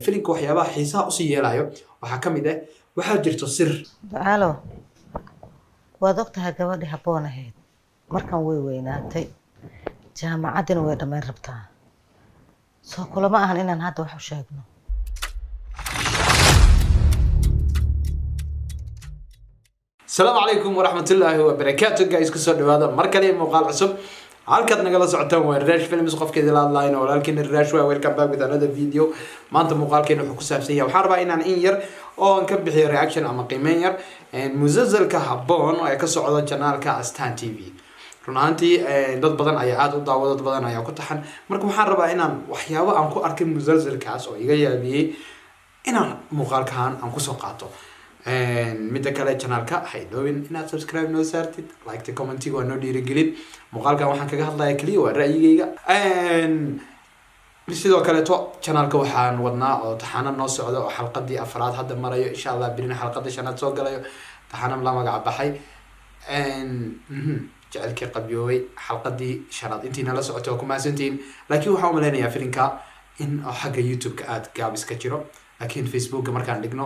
filimka waxyaabaha xiisaha u sii yeelayo waxaa ka mid ah waxaa jirto sir. Ducaalo, waad ogtahay gabadhii habboon ahayd markan way weynaatay jaamacaddina way dhammayn rabtaa soo kulama ahan inaan hadda wax u sheegno. Asalaamu calaykum waraxmatullaahi wabarakaatu guys, kusoo dhawaada mar kale muuqaal cusub halkaad nagala socotaan waa Rash Films qofkeeda la hadlayo walaalkiin Rash waa welcome back with another video. Maanta muuqaalkeena wuxuu ku saabsan yahay waxaan rabaa inaan in yar oo aan ka bixiyo reaction ama qiimeyn yar musalsalka habboon oo ay ka socdo channelka Astaan TV. run ahaantii dad badan ayaa aad u daawado, dad badan ayaa ku taxan, marka waxaan rabaa inaan waxyaabo aan ku arkay musalsalkaas oo iga yaabiyay inaan muuqaalkan aan ku soo qaato. midda kale channelka waxay doobin inaad subscribe noo saartid, like comment waa noo dhiirigelin. muuqaalkan waxaan kaga hadlayaa kaliya waa ra'yigayga. sidoo kale to channelka waxaan wadnaa oo taxana noo socdo oo xalqadii afraad hadda marayo, insha Allah birina xalqada shanaad soo galayo. taxana la magac baxay jecelkii qabyoobay xalqadii shanaad intiina la socotay oo ku mahadsantihiin. laakiin waxaan u maleynayaa filimka in xagga YouTube-ka aad gaabis ka jiro, laakiin Facebook-ka markaan dhigno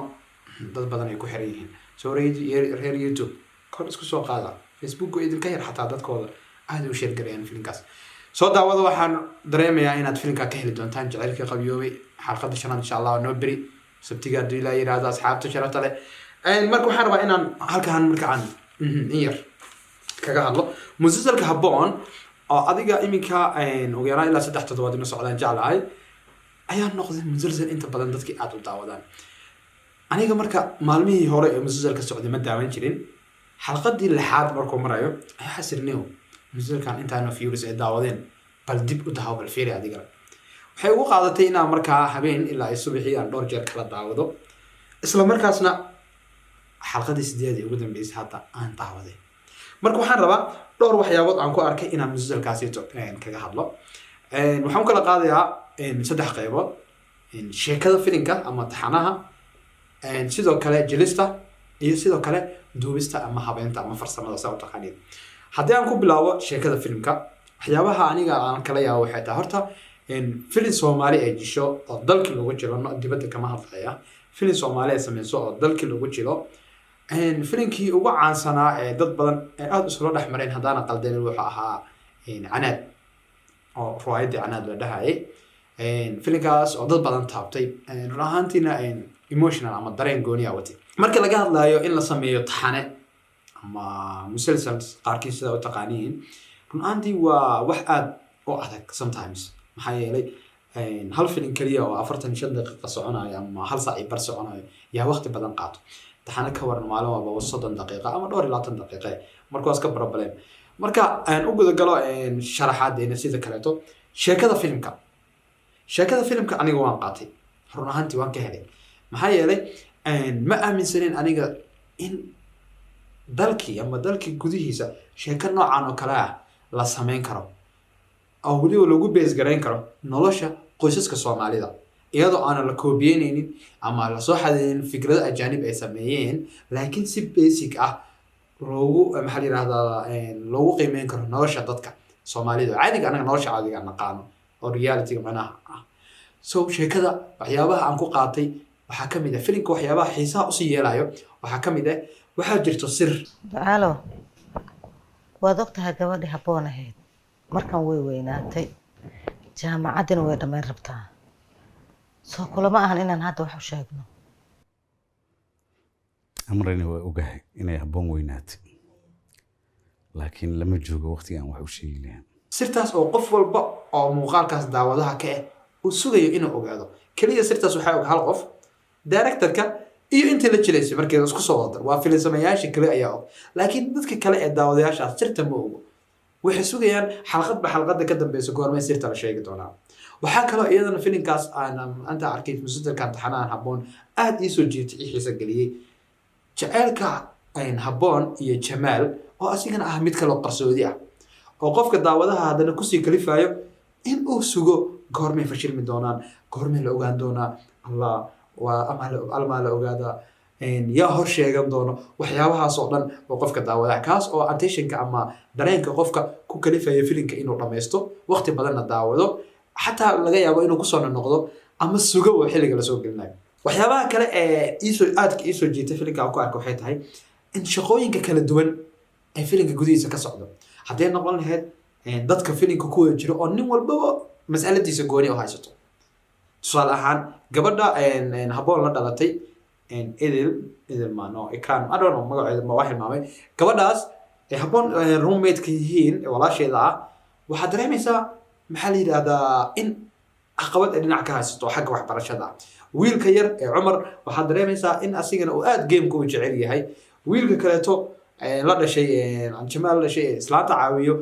dad badan ay ku xiran yihiin. soo reer YouTube kor isku soo qaada, Facebook idinka yar xataa dadkooda aad u share gareeyaan filimkaas. soo daawada waxaan dareemayaa inaad filimka ka heli doontaan jecelkii qabyoobay xalqada shanaad insha Allah noo beri sabtiga hadii ilaa yiraahdo asxaabta sharafta leh. marka waxaan rabaa inaan halkaan markaan in yar kaga hadlo musalsalka habboon oo adiga iminka ugu yaraan ilaa 3 toddobaad inuu socdaan jeclahay ayaa noqday musalsal inta badan dadkii aad u daawadaan. aniga marka maalmihii hore ee musalsalka socday ma daawan jirin. xalqadii 6aad markuu marayo ayaa xasirnimo musalsalkan intaana viewers ay daawadeen bal dib u daawo bal fiiri adiga. waxay ugu qaadatay inaan markaa habeen ilaa ay subaxii aan dhowr jeer kala daawado, isla markaasna xalqadii 8 ee ugu dambeysay hadda aan daawaday. marka waxaan rabaa dhowr waxyaabood aan ku arkay inaan musalsalkaasi kaga hadlo. waxaan kala qaadayaa 3 qaybood: sheekada filimka ama taxanaha, sidoo kale jilista, iyo sidoo kale duubista ama habeynta ama farsamada saa u taqaaniin. haddii aan ku bilaabo sheekada filimka, waxyaabaha aniga aan kala yaabo waxay tahay horta filim Soomaali ay jisho oo dalkii lagu jiro, dibadda kama hadlaya, filim Soomaali ay sameyso oo dalkii lagu jiro. filimkii ugu caansanaa ee dad badan aad isula dhex mareen haddaana qaldan wuxuu ahaa Canaad, oo riwaayadii Canaad la dhahayay. filimkaas oo dad badan taabtay, run ahaantiina emotional ama dareen gooni ah watay. marka laga hadlayo in la sameeyo taxane ama musalsal qaarkiis sida u taqaaniin, run ahaantii waa wax aad u adag sometimes. maxaa yeelay hal filim kaliya oo 45 daqiiqo soconayo ama hal saac bar soconayo yaa waqti badan qaato. taxana ka waran maalin walba 30 daqiiqo ama dhowr iyo 20 daqiiqo, markaas ka problem. marka aan u guda galo sharaxaadeena sida kaleeto sheekada filimka aniga waan qaatay, run ahaantii waan ka helay. maxaa yeelay ma aaminsanin aniga in dalkii gudihiisa sheeko noocan oo kale ah la sameyn karo oo weliba lagu bees garayn karo nolosha qoysaska Soomaalida, iyadoo aan la koobiyeyneynin ama la soo xadeynin fikrado ajaanib ay sameeyeen, laakiin si basic ah loogu qiimeyn karo nolosha dadka Soomaalida caadiga anaga nolosha caadiga naqaano oo reality macnaha ah. so sheekada waxyaabaha aan ku qaatay waxaa ka mid ah filimka waxyaabaha xiisaha u sii yeelayo waxaa ka mid ah waxaa jirto sir. Ducaalo, waad ogtahay gabadhii habboon ahayd markan way weynaatay jaamacaddina way dhammayn rabtaa soo kulama ahan inaan hadda wax u sheegno. amrani waa ogahay inay habboon weynaatay, laakiin lama joogo waqtiga aan wax u sheegi lahayn. sirtaas oo qof walba oo muuqaalkaas daawadaha ka ah uu sugayo inuu ogaado. kaliya sirtaas waxaa og hal qof, directorka iyo intii la jilaysay markii la isku soo wada waa filim sameeyaasha kale ayaa og, laakiin dadka kale ee daawadayaashaas sirta ma ogo. waxay sugayaan xalqadda ka dambeysa goormay sirta la sheegi doonaa. waxaa kaloo iyadana filimkaas aan anta arkay musalsalkan taxanahan habboon aad ii soo jiitay ii xiisa geliyay jaceylka habboon iyo Jamaal oo asigana ah mid kale oo qarsoodi ah oo qofka daawadaha haddana kusii kalifayo in uu sugo goormay fashilmi doonaan, goormay la ogaan doonaa, Allah waa ama la ogaada yaa hor sheegan doono. waxyaabahaas oo dhan oo qofka daawadaha kaas oo attentionka ama dareenka qofka ku kalifayo filimka inuu dhameysto waqti badanna daawado, xataa laga yaabo inuu kusoo noqdo ama sugo oo xilliga lasoo gelinayo waxyaabaha kale ee aadka iisoo jiitay filimka aan ku arko waxay tahay in shaqooyinka kala duwan ee filimka gudihiisa ka socdo hadday noqon lahayd dadka filimka ku wada jiro oo nin walbaba mas'aladiisa gooni u haysato tusaale ahaan gabadha haboon la dhalatay idil maano ikraan I don't know magaceeda ma wax hilmaamay gabadhaas haboon roommate-ka yihiin walaasheeda ah waxaad dareemaysaa maxaa la yidhaahdaa in caqabad ay dhinac ka haysato xagga waxbarashada wiilka yar ee cumar waxaad dareemaysaa in asigana uu aad gameka u jecel yahay wiilka kaleeto la dhashay jamaal la dhashay islaanta caawiyo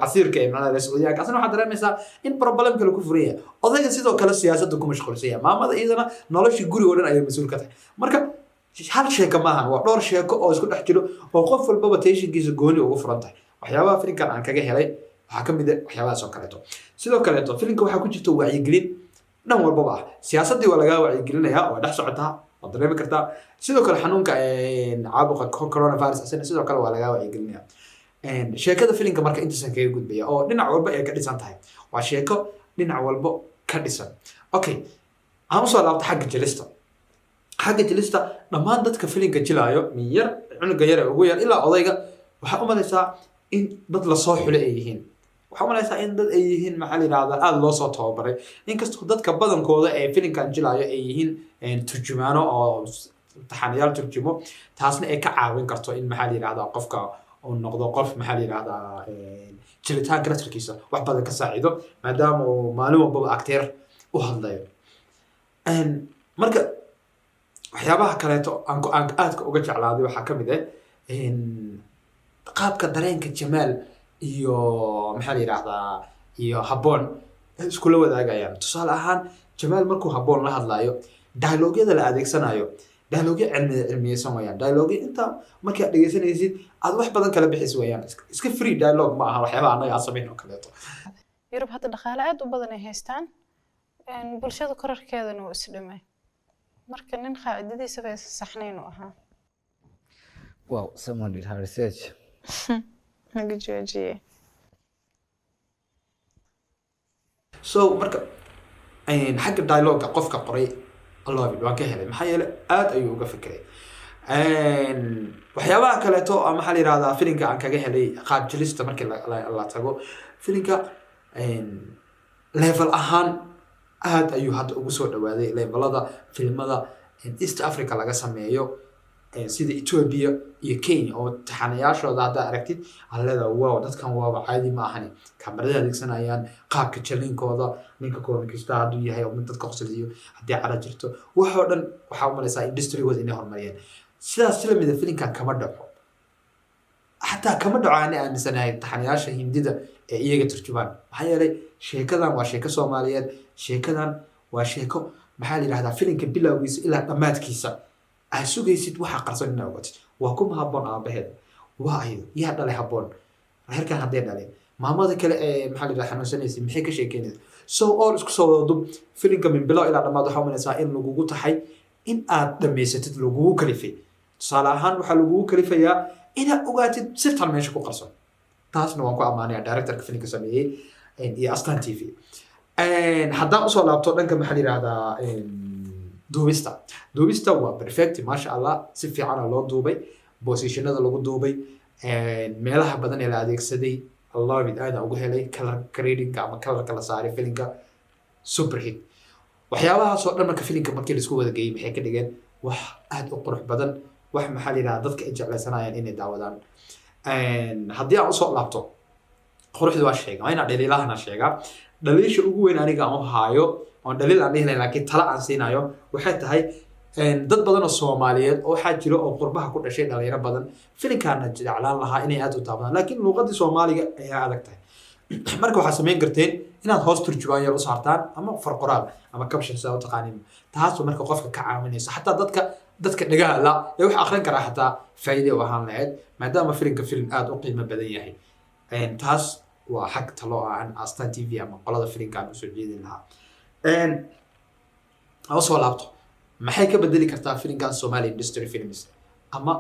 casiirka ee macnaha Sacuudiga asna waxaad dareemaysaa in problem kale ku furan yahay odayga sidoo kale siyaasadda ku mashquulsan yahay maamada iyadana noloshii guriga oo dhan ayay mas'uul ka tahay marka hal sheeko maahan waa dhowr sheeko oo isku dhex jiro oo qof walbaba tensionkiisa gooni ugu furan tahay waxyaabaha filimkan aan kaga helay waxaa ka mid ah waxyaabahaas oo kaleeto sidoo kaleeto filimka waxaa ku jirta wacyigelin dhan walbaba ah siyaasaddii waa lagaa wacyigelinayaa waa dhex socotaa waad dareemi kartaa sidoo kale xanuunka caabuqa coronavirus asina sidoo kale waa lagaa wacyigelinayaa sheekada filimka marka intaasan kaga gudbaya oo dhinac walba ay ka dhisan tahay waa sheeko dhinac walba ka dhisan okay aan usoo laabta xagga jilista dhammaan dadka filimka jilaayo min yar cunuga yar ee ugu yar ilaa odayga waxaa u malaysaa in dad lasoo xule ay yihiin waxaa u malaysaa in dad ay yihiin maxaa la yidhahdaa aada loo soo tababaray inkastoo dadka badankooda ee filimkan jilaayo ay yihiin turjumaano oo taxanayaal turjumo taasna ay ka caawin karto in maxaa la yidhahdaa qofka uu noqdo qof maxaa la yidhahdaa jilitaanka nasarkiisa wax badan ka saacido maadaama uu maalin walbaba acteer u hadlayo marka waxyaabaha kaleeto aan aadka uga jeclaaday waxaa ka mid ah qaabka dareenka jamaal iyo maxaa la yidhahdaa iyo haboon iskula wadaagayaan tusaale ahaan jamaal markuu haboon la hadlayo dialogyada la adeegsanayo dialogyo cilmiyeysan wayaan dialogyo intaa markaad dhegeysanaysid aad wax badan kala bixis wayaan iska free dialogue ma aha waxyaabaha annaga aan samayn oo kaleeto yurub hadda dhaqaale aad u badan ay haystaan bulshada korarkeedana wuu isdhimay marka nin qaacidadiisa bay saxnayn u ahaa Wow, someone did her research. naga joojiye so marka xagga dialogue qofka qoray Allah waan ka helay maxaa yeelay aad ayuu uga fikiray waxyaabaha kaleeto maxaa la yidhahdaa filimka aan kaga helay qaab jilista markii la tago filimka level ahaan aad ayuu hadda ugu soo dhawaaday levelada filimada East Africa laga sameeyo sida Ethiopia iyo Kenya oo taxanayaashooda hadda aragtid allada wow dadkan waa caadi ma ahani kamarada adeegsanayaan qaabka jalinkooda ninka koomikista haduu yahay oo mid dadka qosliyo hadii cara jirto waxoo dhan waxa u malaysaa industry-gooda inay horumariyeen sidaas la mid ah filimkan kama dhaco xataa kama dhaco aan aaminsanahay taxanayaasha hindida ee iyaga turjubaan maxaa yeelay sheekadan waa sheeko Soomaaliyeed sheekadan waa sheeko maxaa la yiraahdaa filimka bilowgiisa ilaa dhamaadkiisa ay sugaysid waxa qarsan inaa ogaatid waa kuma haboon aabaheed waa ayo yaa dhalay haboon reerkan hadday dhaleen maamada kale ee maxaa la yidhahdaa xanuunsanaysa maxay ka sheekeynaysa so all isku soo wada dub filimka min bilow ilaa dhamaad waxaa umalaysaa in lagugu taxay in aad dhamaysatid lagugu kalifay tusaale ahaan waxaa lagugu kalifayaa inaad ogaatid sirtan meesha ku qarsan taasna waan ku ammaanayaa directorka filimka sameeyey iyo Astaan TV haddaan usoo laabto dhanka maxaa la yidhahdaa duubista waa perfect maasha Allah si fiican loo duubay positionada lagu duubay meelaha badan ee la adeegsaday Allah bid aad ugu helay color grading ama colorka la saaray filimka super hit waxyaabahaas oo dhan marka filimka markii la isku wada geeyay maxay ka dhigeen wax aad u qurux badan wax maxaa la yiraahdaa dadka ay jeclaysanayaan inay daawadaan haddii aan usoo laabto quruxdu waa sheega waa inaan dhaliilahana sheegaa dhaliisha ugu weyn aniga aan u haayo oon dhaliil aan dhihi lahayn laakiin tala aan siinayo waxay tahay dad badan oo Soomaaliyeed oo waxaa jiro oo qurbaha ku dhashay dhalinyaro badan filimkaana jeclaan lahaa inay aad u taabadaan laakiin luqadii Soomaaliga ayaa adag tahay marka waxaa samayn karteen inaad hoos turjubaan yar u saartaan ama far qoraal ama caption saa u taqaanin taas marka qofka ka caawinaysa xataa dadka dhagaha la ee wax akhrin kara xataa faa'iido u ahaan lahayd maadaama filimka filim aad u qiimo badan yahay taas waa xaq talo aan Astaan TV ama qolada filimkaan u soo jeedin lahaa soo laabto maxay ka bedeli kartaa filimkan Somali industry films ama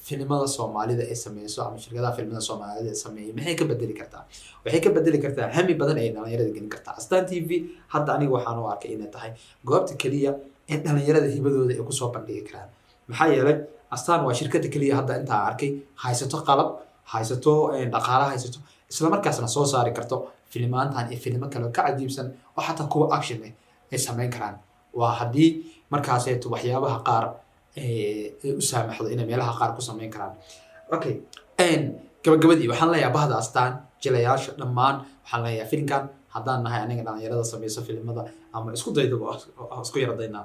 filimada soomaalida ay sameyso ama shirkadaha filimada soomaalida ay sameeyay maxay ka bedeli kartaa? Waxay ka bedeli kartaa hami badan ay dhalinyarada gelin kartaa. Astaan TV hadda aniga waxaan u arkay inay tahay goobta keliya in dhalinyarada hibadooda ay kusoo bandhigi karaan. Maxaa yeelay Astaan waa shirkada keliya hadda intaa arkay haysato qalab, haysato dhaqaale, haysato isla markaasna soo saari karto filimaantan iyo filimo kale oo ka cajiibsan oo xataa kuwa action ay sameyn karaan. waa haddii markaaseeto waxyaabaha qaar ay u saamaxdo inay meelaha qaar ku sameyn karaan. Okay, gabagabadii waxaan leeyahay bahda Astaan jilayaasha dhammaan waxaan leeyahay filimkan haddaan nahay aniga dhalinyarada sameyso filimada ama isku daydaba isku yaradaynaa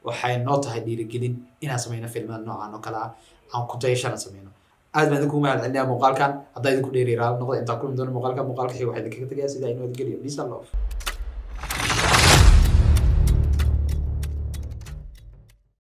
waxay noo tahay dhiirigelin inaan sameyno filmada noocan oo kale ah aan ku dayashana sameyno. aad baan idinku mahadcelinayaa muuqaalkan haddaa idinku dheeriiraal noqdo intaa kulmi doono muuqaalka xiga waxaa idinkaga tagayaa sidaa inoo adgeliyo. Peace and love.